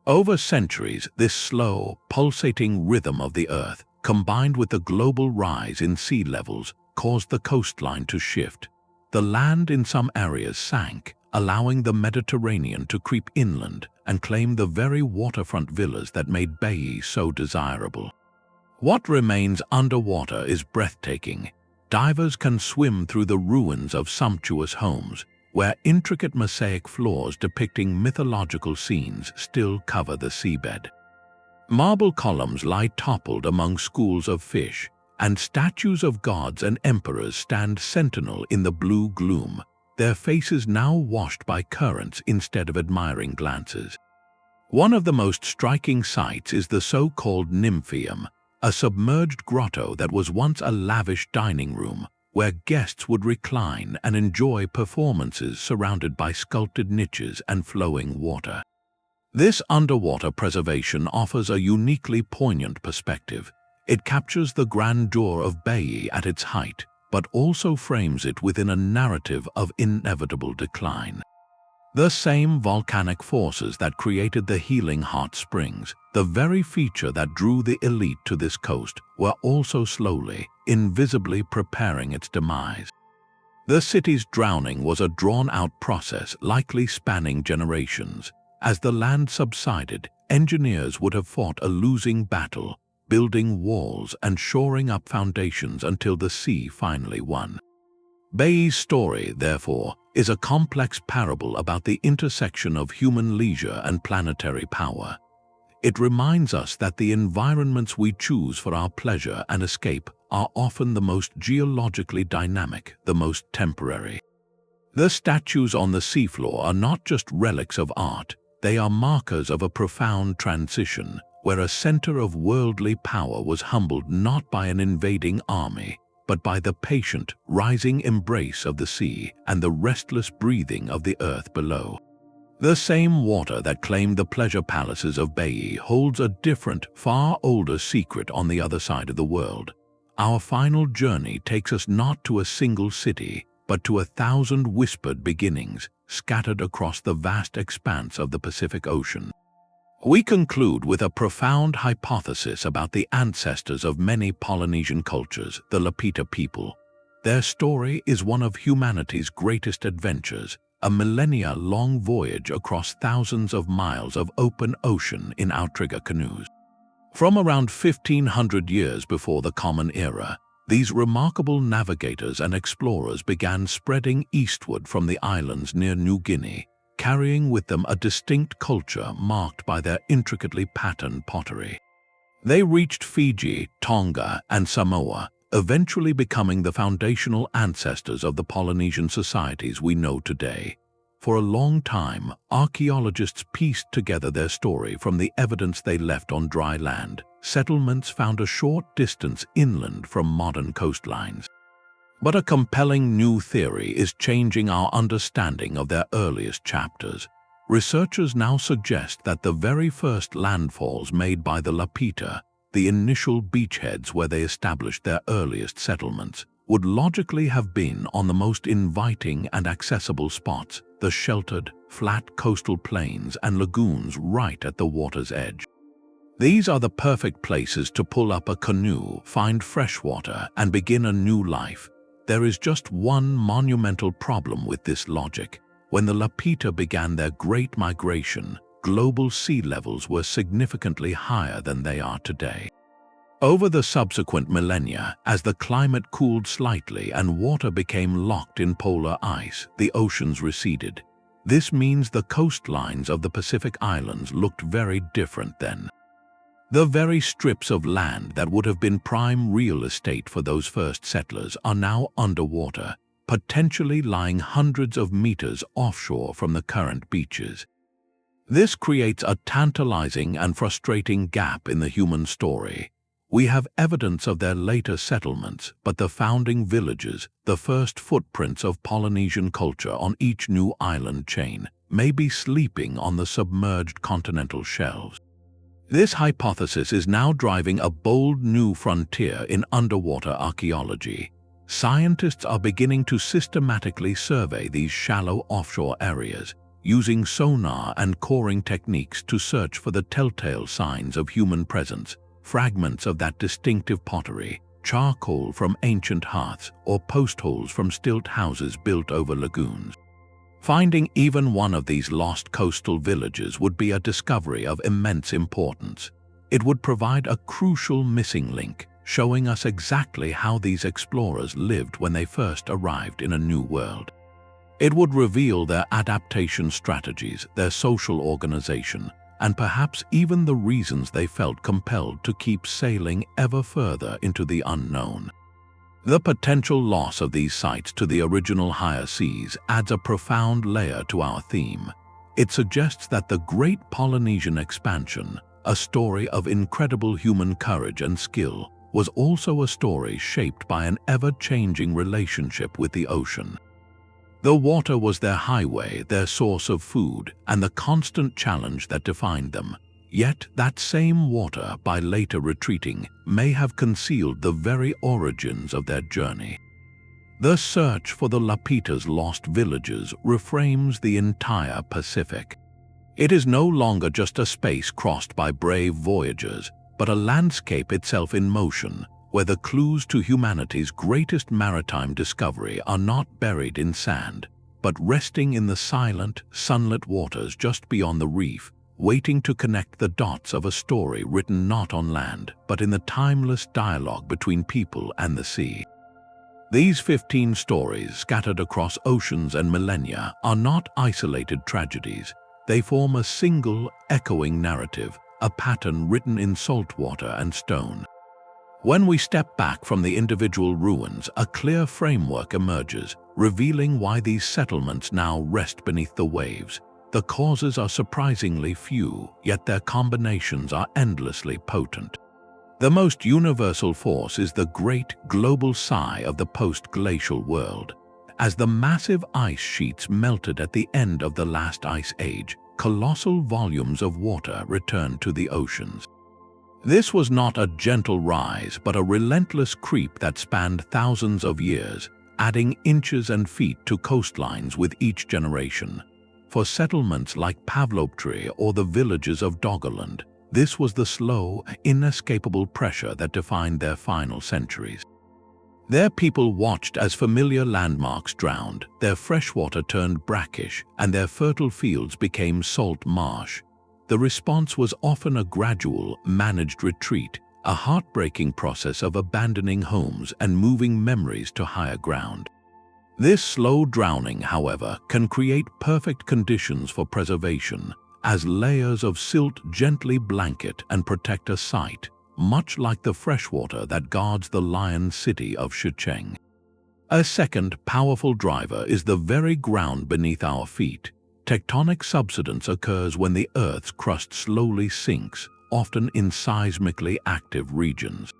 Over centuries, this slow, pulsating rhythm of the Earth, combined with the global rise in sea levels, caused the coastline to shift. The land in some areas sank, allowing the Mediterranean to creep inland and claim the very waterfront villas that made Baiae so desirable. What remains underwater is breathtaking. Divers can swim through the ruins of sumptuous homes, where intricate mosaic floors depicting mythological scenes still cover the seabed. Marble columns lie toppled among schools of fish, and statues of gods and emperors stand sentinel in the blue gloom, their faces now washed by currents instead of admiring glances. One of the most striking sights is the so-called Nymphaeum, a submerged grotto that was once a lavish dining room, where guests would recline and enjoy performances surrounded by sculpted niches and flowing water. This underwater preservation offers a uniquely poignant perspective. It captures the grandeur of Baiae at its height, but also frames it within a narrative of inevitable decline. The same volcanic forces that created the healing hot springs, the very feature that drew the elite to this coast, were also slowly, invisibly preparing its demise. The city's drowning was a drawn-out process likely spanning generations. As the land subsided, engineers would have fought a losing battle, building walls and shoring up foundations until the sea finally won. Baiae's story, therefore, is a complex parable about the intersection of human leisure and planetary power. it reminds us that the environments we choose for our pleasure and escape are often the most geologically dynamic, the most temporary. The statues on the seafloor are not just relics of art, they are markers of a profound transition, where a center of worldly power was humbled not by an invading army, but by the patient, rising embrace of the sea and the restless breathing of the earth below. The same water that claimed the pleasure palaces of Baiae holds a different, far older secret on the other side of the world. Our final journey takes us not to a single city, but to 1,000 whispered beginnings scattered across the vast expanse of the Pacific Ocean. We conclude with a profound hypothesis about the ancestors of many Polynesian cultures, the Lapita people. Their story is one of humanity's greatest adventures, a millennia-long voyage across thousands of miles of open ocean in outrigger canoes. From around 1,500 years before the Common Era, these remarkable navigators and explorers began spreading eastward from the islands near New Guinea, carrying with them a distinct culture marked by their intricately patterned pottery. They reached Fiji, Tonga, and Samoa, eventually becoming the foundational ancestors of the Polynesian societies we know today. For a long time, archaeologists pieced together their story from the evidence they left on dry land, settlements found a short distance inland from modern coastlines. But a compelling new theory is changing our understanding of their earliest chapters. Researchers now suggest that the very first landfalls made by the Lapita, the initial beachheads where they established their earliest settlements, would logically have been on the most inviting and accessible spots, the sheltered, flat coastal plains and lagoons right at the water's edge. These are the perfect places to pull up a canoe, find fresh water, and begin a new life. There is just one monumental problem with this logic. When the Lapita began their great migration, global sea levels were significantly higher than they are today. Over the subsequent millennia, as the climate cooled slightly and water became locked in polar ice, the oceans receded. This means the coastlines of the Pacific Islands looked very different then. The very strips of land that would have been prime real estate for those first settlers are now underwater, potentially lying hundreds of meters offshore from the current beaches. This creates a tantalizing and frustrating gap in the human story. We have evidence of their later settlements, but the founding villages, the first footprints of Polynesian culture on each new island chain, may be sleeping on the submerged continental shelves. This hypothesis is now driving a bold new frontier in underwater archaeology. Scientists are beginning to systematically survey these shallow offshore areas, using sonar and coring techniques to search for the telltale signs of human presence, fragments of that distinctive pottery, charcoal from ancient hearths, or post holes from stilt houses built over lagoons. Finding even one of these lost coastal villages would be a discovery of immense importance. It would provide a crucial missing link, showing us exactly how these explorers lived when they first arrived in a new world. It would reveal their adaptation strategies, their social organization, and perhaps even the reasons they felt compelled to keep sailing ever further into the unknown. The potential loss of these sites to the original higher seas adds a profound layer to our theme. It suggests that the great Polynesian expansion, a story of incredible human courage and skill, was also a story shaped by an ever-changing relationship with the ocean. The water was their highway, their source of food, and the constant challenge that defined them. Yet that same water, by later retreating, may have concealed the very origins of their journey. The search for the Lapita's lost villages reframes the entire Pacific. It is no longer just a space crossed by brave voyagers, but a landscape itself in motion, where the clues to humanity's greatest maritime discovery are not buried in sand, but resting in the silent, sunlit waters just beyond the reef, waiting to connect the dots of a story written not on land, but in the timeless dialogue between people and the sea. These 15 stories, scattered across oceans and millennia, are not isolated tragedies. They form a single, echoing narrative, a pattern written in salt water and stone. When we step back from the individual ruins, a clear framework emerges, revealing why these settlements now rest beneath the waves. The causes are surprisingly few, yet their combinations are endlessly potent. The most universal force is the great global sigh of the post-glacial world. As the massive ice sheets melted at the end of the last ice age, colossal volumes of water returned to the oceans. This was not a gentle rise, but a relentless creep that spanned thousands of years, adding inches and feet to coastlines with each generation. For settlements like Pavlopetri or the villages of Doggerland, this was the slow, inescapable pressure that defined their final centuries. Their people watched as familiar landmarks drowned, their freshwater turned brackish, and their fertile fields became salt marsh. The response was often a gradual, managed retreat, a heartbreaking process of abandoning homes and moving memories to higher ground. This slow drowning, however, can create perfect conditions for preservation, as layers of silt gently blanket and protect a site, much like the freshwater that guards the lion city of Shicheng. A second powerful driver is the very ground beneath our feet. Tectonic subsidence occurs when the Earth's crust slowly sinks, often in seismically active regions.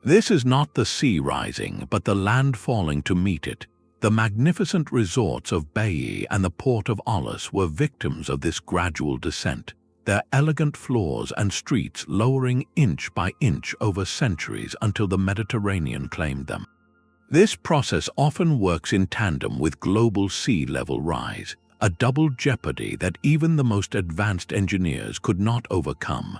This is not the sea rising, but the land falling to meet it. The magnificent resorts of Baiae and the port of Aulis were victims of this gradual descent, their elegant floors and streets lowering inch by inch over centuries until the Mediterranean claimed them. This process often works in tandem with global sea level rise, a double jeopardy that even the most advanced engineers could not overcome.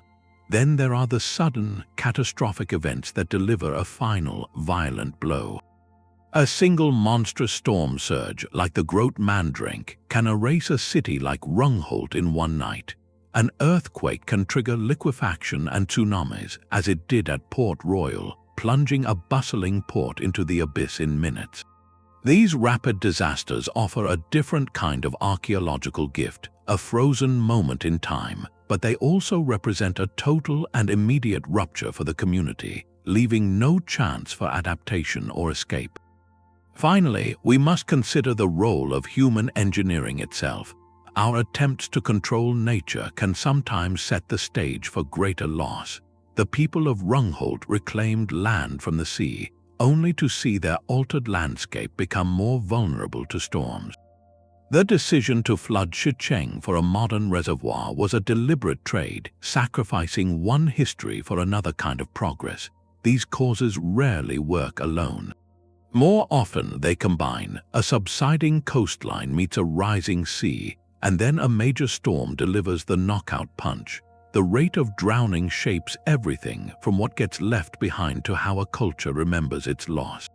Then there are the sudden, catastrophic events that deliver a final, violent blow. A single monstrous storm surge, like the Groot Mandrink, can erase a city like Rungholt in one night. An earthquake can trigger liquefaction and tsunamis, as it did at Port Royal, plunging a bustling port into the abyss in minutes. These rapid disasters offer a different kind of archaeological gift, a frozen moment in time, but they also represent a total and immediate rupture for the community, leaving no chance for adaptation or escape. Finally, we must consider the role of human engineering itself. Our attempts to control nature can sometimes set the stage for greater loss. The people of Rungholt reclaimed land from the sea, only to see their altered landscape become more vulnerable to storms. The decision to flood Shicheng for a modern reservoir was a deliberate trade, sacrificing one history for another kind of progress. These causes rarely work alone. More often they combine. A subsiding coastline meets a rising sea, and then a major storm delivers the knockout punch. The rate of drowning shapes everything from what gets left behind to how a culture remembers its loss.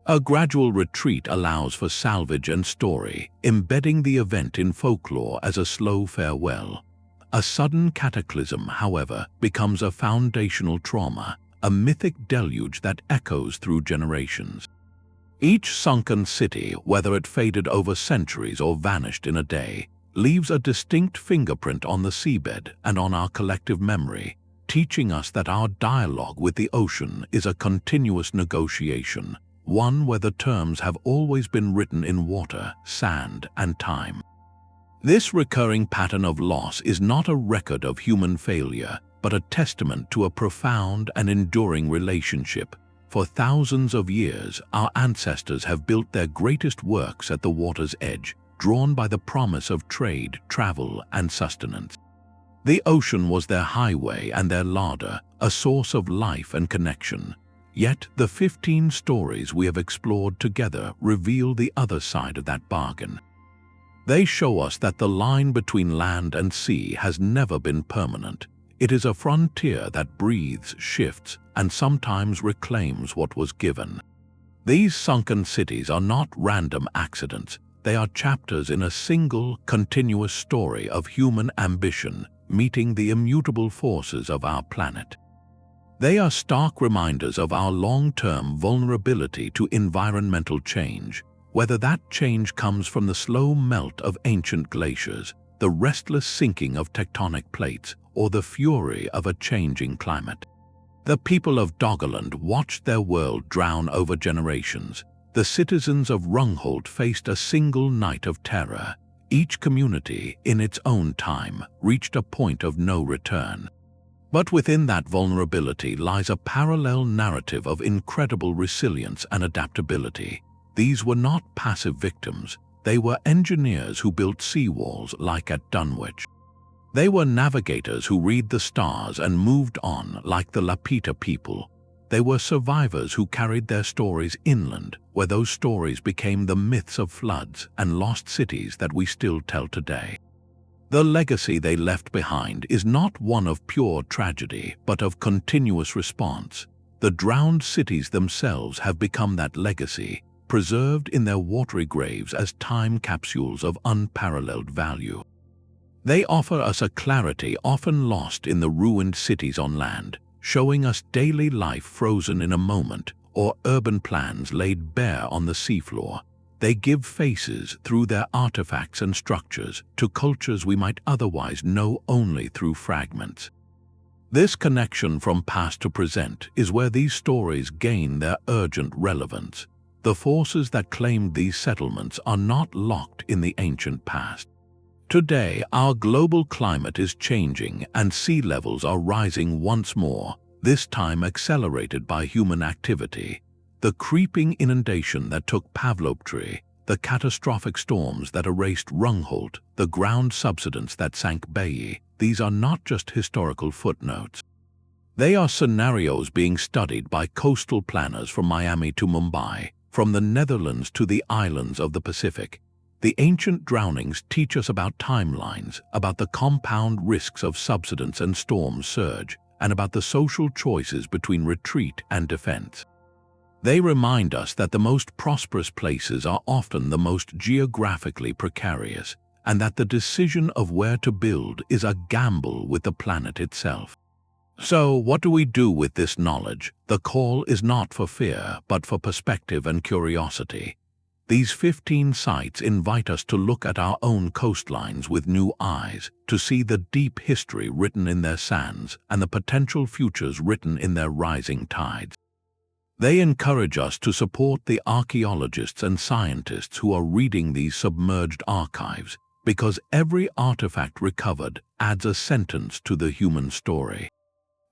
A gradual retreat allows for salvage and story, embedding the event in folklore as a slow farewell. A sudden cataclysm, however, becomes a foundational trauma, a mythic deluge that echoes through generations. Each sunken city, whether it faded over centuries or vanished in a day, leaves a distinct fingerprint on the seabed and on our collective memory, teaching us that our dialogue with the ocean is a continuous negotiation, one where the terms have always been written in water, sand, and time. This recurring pattern of loss is not a record of human failure, but a testament to a profound and enduring relationship. For thousands of years, our ancestors have built their greatest works at the water's edge, drawn by the promise of trade, travel, and sustenance. The ocean was their highway and their larder, a source of life and connection. Yet the 15 stories we have explored together reveal the other side of that bargain. They show us that the line between land and sea has never been permanent. It is a frontier that breathes, shifts, and sometimes reclaims what was given. These sunken cities are not random accidents. They are chapters in a single, continuous story of human ambition meeting the immutable forces of our planet. They are stark reminders of our long-term vulnerability to environmental change, whether that change comes from the slow melt of ancient glaciers, the restless sinking of tectonic plates, or the fury of a changing climate. The people of Doggerland watched their world drown over generations. The citizens of Rungholt faced a single night of terror. Each community, in its own time, reached a point of no return. But within that vulnerability lies a parallel narrative of incredible resilience and adaptability. These were not passive victims. They were engineers who built seawalls like at Dunwich. They were navigators who read the stars and moved on like the Lapita people. They were survivors who carried their stories inland, where those stories became the myths of floods and lost cities that we still tell today. The legacy they left behind is not one of pure tragedy, but of continuous response. The drowned cities themselves have become that legacy, preserved in their watery graves as time capsules of unparalleled value. They offer us a clarity often lost in the ruined cities on land, showing us daily life frozen in a moment or urban plans laid bare on the seafloor. They give faces through their artifacts and structures to cultures we might otherwise know only through fragments. This connection from past to present is where these stories gain their urgent relevance. The forces that claimed these settlements are not locked in the ancient past. Today, our global climate is changing and sea levels are rising once more, this time accelerated by human activity. The creeping inundation that took Pavlopetri, the catastrophic storms that erased Rungholt, the ground subsidence that sank Baiae, these are not just historical footnotes. They are scenarios being studied by coastal planners from Miami to Mumbai, from the Netherlands to the islands of the Pacific. The ancient drownings teach us about timelines, about the compound risks of subsidence and storm surge, and about the social choices between retreat and defense. They remind us that the most prosperous places are often the most geographically precarious, and that the decision of where to build is a gamble with the planet itself. So, what do we do with this knowledge? The call is not for fear, but for perspective and curiosity. These 15 sites invite us to look at our own coastlines with new eyes, to see the deep history written in their sands and the potential futures written in their rising tides. They encourage us to support the archaeologists and scientists who are reading these submerged archives, because every artifact recovered adds a sentence to the human story.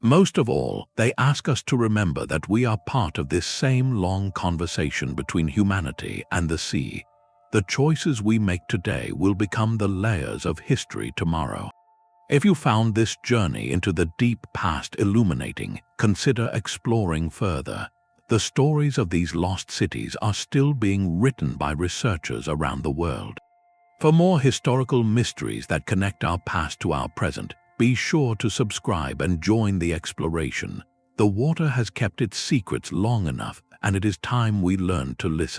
Most of all, they ask us to remember that we are part of this same long conversation between humanity and the sea. The choices we make today will become the layers of history tomorrow. If you found this journey into the deep past illuminating, consider exploring further. The stories of these lost cities are still being written by researchers around the world. For more historical mysteries that connect our past to our present, be sure to subscribe and join the exploration. The water has kept its secrets long enough, and it is time we learn to listen.